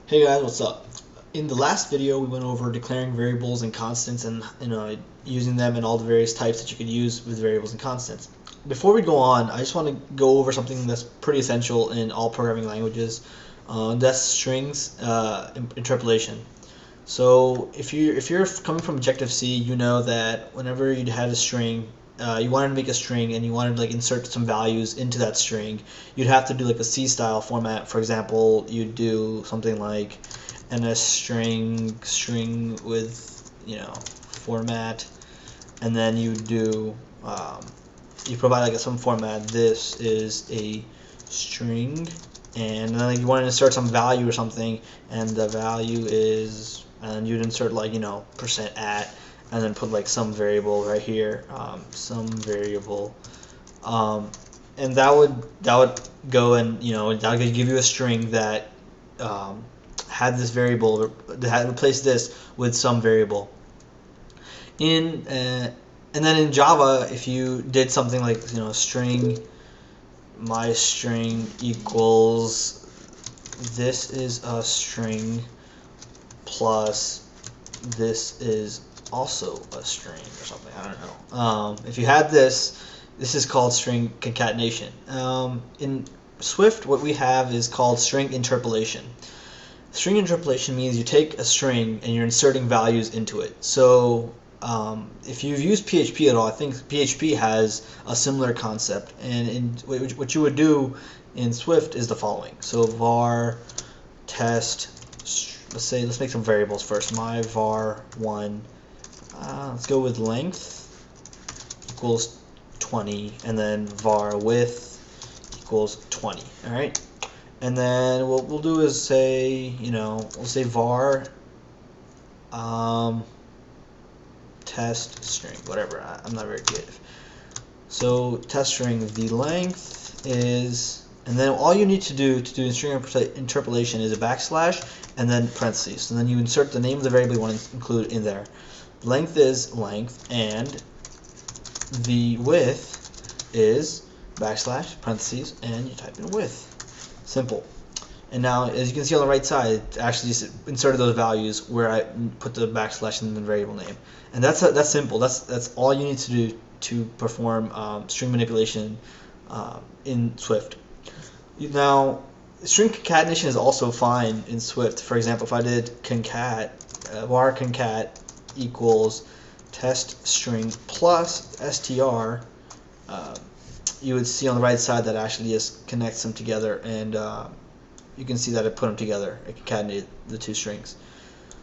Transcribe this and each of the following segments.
Hey guys, what's up? In the last video, we went over declaring variables and constants and using them in all the various types that you could use with variables and constants. Before we go on, I just want to go over something that's pretty essential in all programming languages. That's strings interpolation. So if you're coming from Objective C, you know that whenever you had a string, you wanted to make a string and you wanted to insert some values into that string, you'd have to do like a C style format. For example, you'd do something like ns string with format, and then you do you provide some format. This is a string, and then you want to insert some value or something, and the value is, and you'd insert %at, and then put some variable right here, some variable, and that would go, and that would give you a string that had this variable, that had replaced this with some variable. And then in Java, if you did something like string, my string equals, this is a string plus this is also a string or something. I don't know. If you had this is called string concatenation. In Swift, what we have is called string interpolation. String interpolation means you take a string and you're inserting values into it. So if you've used PHP at all, I think PHP has a similar concept. And what you would do in Swift is the following. So var test, let's make some variables first. My var1, let's go with length equals 20, and then var width equals 20. All right, and then what we'll do is say, we'll say var test string, whatever. I'm not very creative. So test string, the length is, and then all you need to do string interpolation is a backslash and then parentheses, and then you insert the name of the variable you want to include in there. Length is length, and the width is backslash parentheses, and you type in width. Simple. And now, as you can see on the right side, it actually just inserted those values where I put the backslash in the variable name. And that's simple. That's all you need to do to perform string manipulation in Swift. Now, string concatenation is also fine in Swift. For example, if I did concat, var concat equals test string plus str, you would see on the right side that actually just connects them together, and you can see that it put them together. It concatenated the two strings.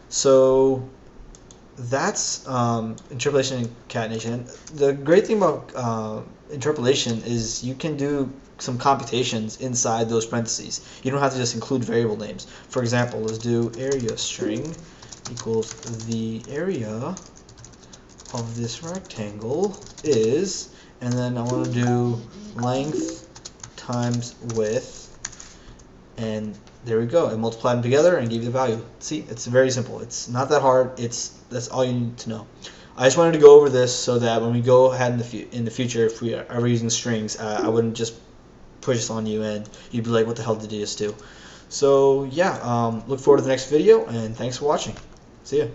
So that's interpolation and concatenation. And the great thing about interpolation is you can do some computations inside those parentheses. You don't have to just include variable names. For example, let's do area string equals the area of this rectangle is, and then I want to do length times width, and there we go. I multiplied them together and gave you the value. See, it's very simple. It's not that hard. That's all you need to know. I just wanted to go over this so that when we go ahead in the future, if we are ever using strings, I wouldn't just push this on you and you'd be like, what the hell did you just do? So yeah, look forward to the next video, and thanks for watching. See ya.